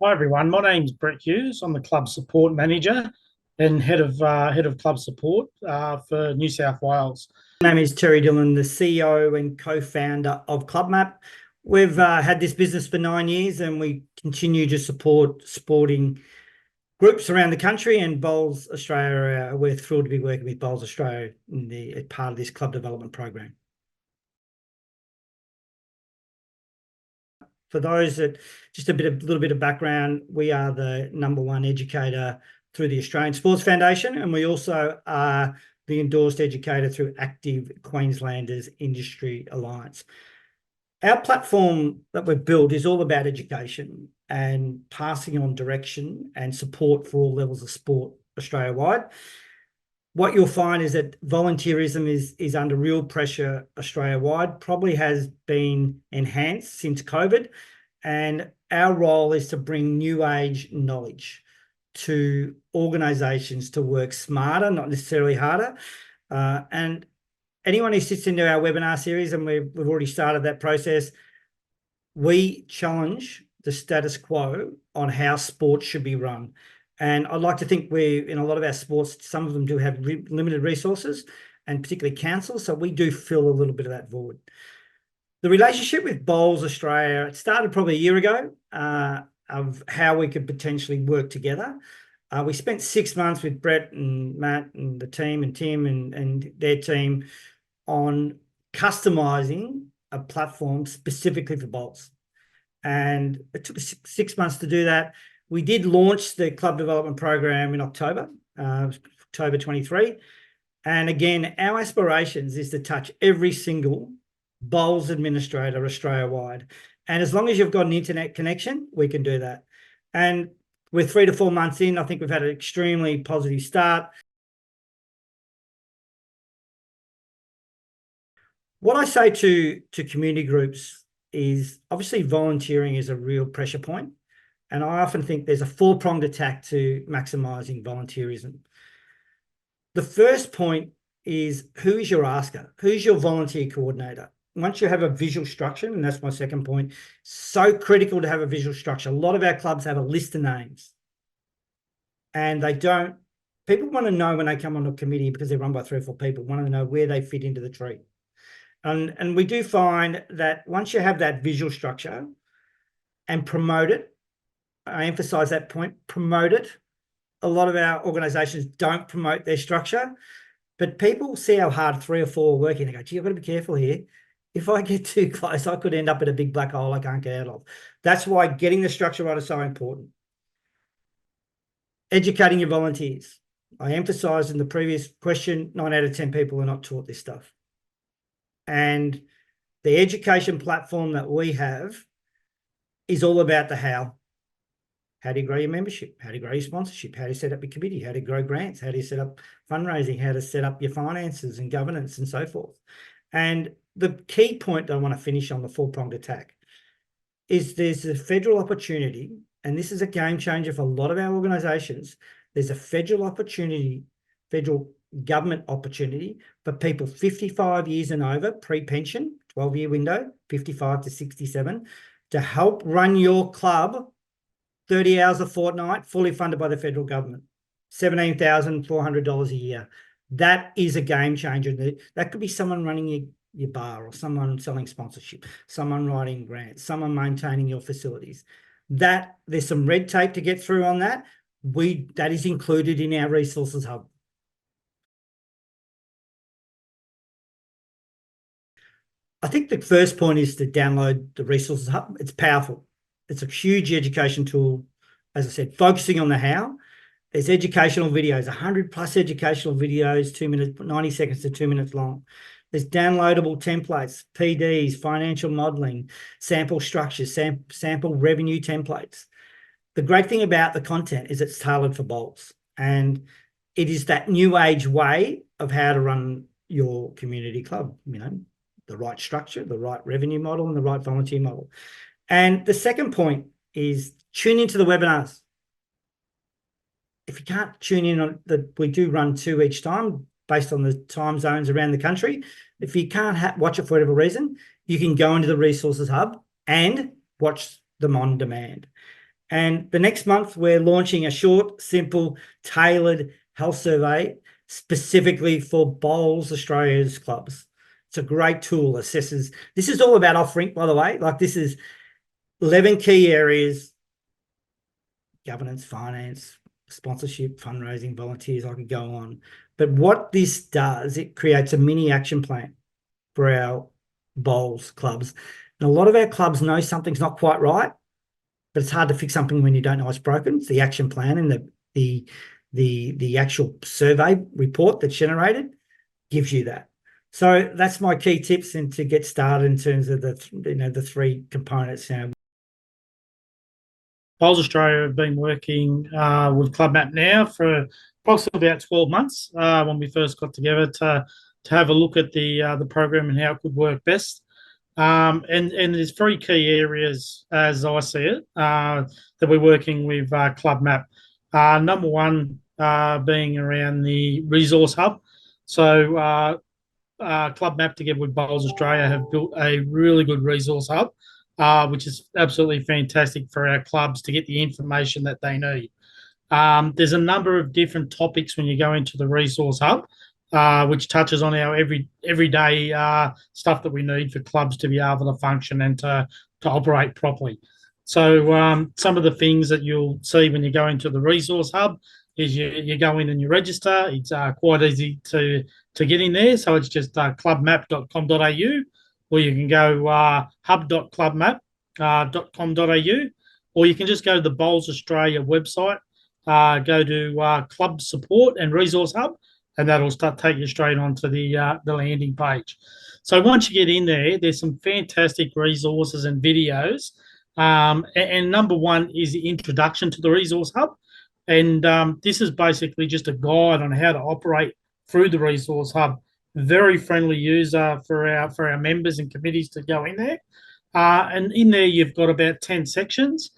Hi everyone, my name's Brett Hughes. I'm the club support manager and head of club support for New South Wales. My name is Terry Dillon, the CEO and co-founder of CLUBMAP. We've had this business for 9 years and we continue to support sporting groups around the country, and Bowls Australia, we're thrilled to be working with Bowls Australia as part of this club development program. For those that, just a little bit of background, we are the #1 educator through the Australian Sports Foundation, and we also are the endorsed educator through Active Queenslanders Industry Alliance. Our platform that we've built is all about education and passing on direction and support for all levels of sport Australia-wide. What you'll find is that volunteerism is under real pressure Australia-wide, probably has been enhanced since COVID, and our role is to bring new age knowledge to organisations to work smarter, not necessarily harder. And anyone who sits into our webinar series, and we've already started that process, we challenge the status quo on how sports should be run. And I'd like to think in a lot of our sports, some of them do have limited resources, and particularly councils, so we do fill a little bit of that void. The relationship with Bowls Australia, it started probably a year ago, of how we could potentially work together. We spent 6 months with Brett and Matt and the team and Tim and their team on customising a platform specifically for Bowls. And it took us 6 months to do that. We did launch the club development program in October 23. And again, our aspirations is to touch every single Bowls administrator Australia-wide. And as long as you've got an internet connection, we can do that. And we're 3 to 4 months in. I think we've had an extremely positive start. What I say to community groups is, obviously volunteering is a real pressure point. And I often think there's a 4-pronged attack to maximising volunteerism. The first point is, who is your asker? Who's your volunteer coordinator? Once you have a visual structure, and that's my second point, so critical to have a visual structure. A lot of our clubs have a list of names. And people want to know when they come on a committee, because they're run by 3 or 4 people, want to know where they fit into the tree. And we do find that once you have that visual structure and promote it, I emphasize that point, promote it. A lot of our organisations don't promote their structure, but people see how hard 3 or 4 are working. They go, gee, I've got to be careful here. If I get too close, I could end up in a big black hole I can't get out of. That's why getting the structure right is so important. Educating your volunteers. I emphasised in the previous question, 9 out of 10 people are not taught this stuff. And the education platform that we have is all about the how. How do you grow your membership? How do you grow your sponsorship? How do you set up your committee? How do you grow grants? How do you set up fundraising? How to set up your finances and governance and so forth? And the key point that I want to finish on the 4-pronged attack is there's a federal opportunity, and this is a game changer for a lot of our organisations. There's a federal government opportunity for people 55 years and over, pre-pension, 12-year window, 55 to 67, to help run your club 30 hours a fortnight, fully funded by the federal government, $17,400 a year. That is a game changer. That could be someone running your bar, or someone selling sponsorship, someone writing grants, someone maintaining your facilities. There's some red tape to get through on that. That is included in our resources hub. I think the first point is to download the resources hub. It's powerful. It's a huge education tool, as I said, focusing on the how. There's educational videos, 100+ educational videos, 2 minutes, 90 seconds to 2 minutes long. There's downloadable templates, PDs, financial modelling, sample structures, sample revenue templates. The great thing about the content is it's tailored for Bowls, and it is that new age way of how to run your community club, the right structure, the right revenue model, and the right volunteer model. And the second point is tune into the webinars. If you can't tune in we do run 2 each time based on the time zones around the country. If you can't watch it for whatever reason, you can go into the resources hub and watch them on demand. And the next month, we're launching a short, simple, tailored health survey specifically for Bowls Australia's clubs. It's a great tool, assesses. This is all about off-rink, by the way. Like, this is 11 key areas: governance, finance, sponsorship, fundraising, volunteers. I could go on. But what this does, it creates a mini action plan for our Bowls clubs. And a lot of our clubs know something's not quite right, but it's hard to fix something when you don't know it's broken. It's the action plan and the actual survey report that's generated gives you that. So that's my key tips and to get started in terms of the three components. Bowls Australia have been working with CLUBMAP now for approximately about 12 months when we first got together to have a look at the program and how it could work best. And there's three key areas, as I see it, that we're working with CLUBMAP. Number one being around the resource hub. So CLUBMAP together with Bowls Australia have built a really good resource hub, which is absolutely fantastic for our clubs to get the information that they need. There's a number of different topics when you go into the resource hub, which touches on our everyday stuff that we need for clubs to be able to function and to operate properly. So some of the things that you'll see when you go into the resource hub is you go in and you register. It's quite easy to get in there. So it's just clubmap.com.au, or you can go hub.clubmap.com.au, or you can just go to the Bowls Australia website, go to Club Support and Resource Hub, and that'll take you straight onto the landing page. So once you get in there, there's some fantastic resources and videos. And number one is the introduction to the Resource Hub. And this is basically just a guide on how to operate through the Resource Hub. Very friendly user for our members and committees to go in there. And in there, you've got about 10 sections,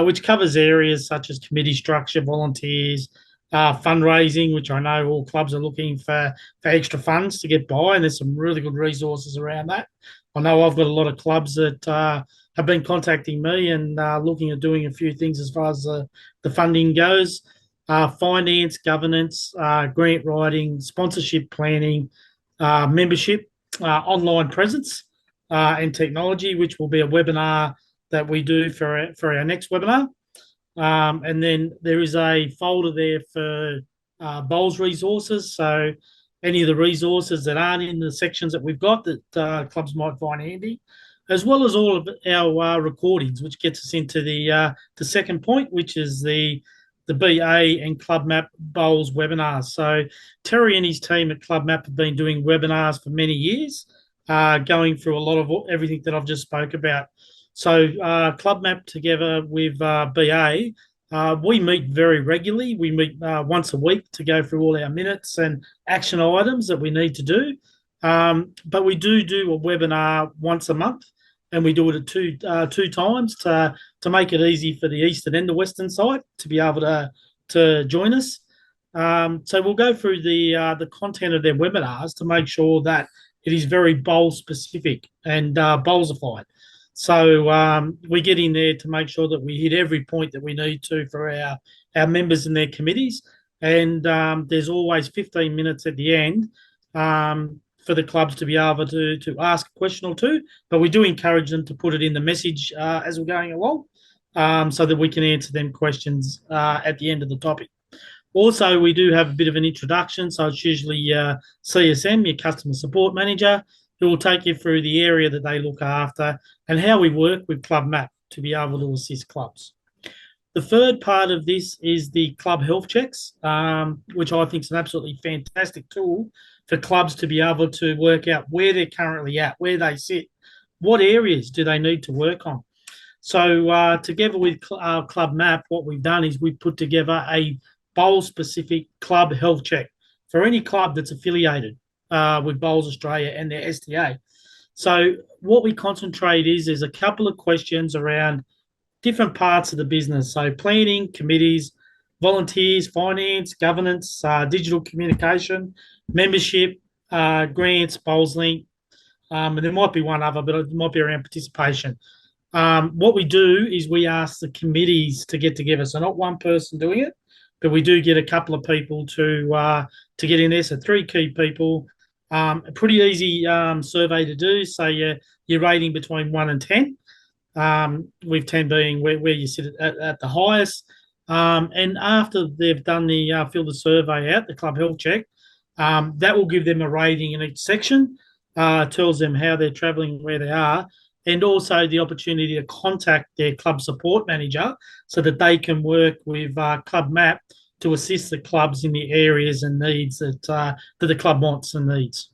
which covers areas such as committee structure, volunteers, fundraising, which I know all clubs are looking for extra funds to get by, and there's some really good resources around that. I know I've got a lot of clubs that have been contacting me and looking at doing a few things as far as the funding goes. Finance, governance, grant writing, sponsorship planning, membership, online presence, and technology, which will be a webinar that we do for our next webinar. And then there is a folder there for Bowls resources. So any of the resources that aren't in the sections that we've got that clubs might find handy, as well as all of our recordings, which gets us into the second point, which is the BA and CLUBMAP Bowls webinars. So Terry and his team at CLUBMAP have been doing webinars for many years, going through a lot of everything that I've just spoke about. So CLUBMAP together with BA, we meet very regularly. We meet once a week to go through all our minutes and action items that we need to do. But we do a webinar once a month, and we do it at two times to make it easy for the eastern and the western side to be able to join us. So we'll go through the content of their webinars to make sure that it is very bowl specific and bowlsified. So we get in there to make sure that we hit every point that we need to for our members and their committees. And there's always 15 minutes at the end for the clubs to be able to ask a question or two. But we do encourage them to put it in the message as we're going along so that we can answer them questions at the end of the topic. Also, we do have a bit of an introduction. So it's usually CSM, your customer support manager, who will take you through the area that they look after and how we work with CLUBMAP to be able to assist clubs. The third part of this is the club health checks, which I think is an absolutely fantastic tool for clubs to be able to work out where they're currently at, where they sit, what areas do they need to work on. So together with CLUBMAP, what we've done is we've put together a bowl-specific club health check for any club that's affiliated with Bowls Australia and their STA. So what we concentrate is a couple of questions around different parts of the business. So planning, committees, volunteers, finance, governance, digital communication, membership, grants, BowlsLink, and there might be one other, but it might be around participation. What we do is we ask the committees to get together. So not one person doing it, but we do get a couple of people to get in there. So three key people. A pretty easy survey to do. So you're rating between 1 and 10. With 10 being where you sit at the highest. And after they've done the fill the survey out, the club health check, that will give them a rating in each section, tells them how they're travelling, where they are, and also the opportunity to contact their club support manager so that they can work with CLUBMAP to assist the clubs in the areas and needs that the club wants and needs.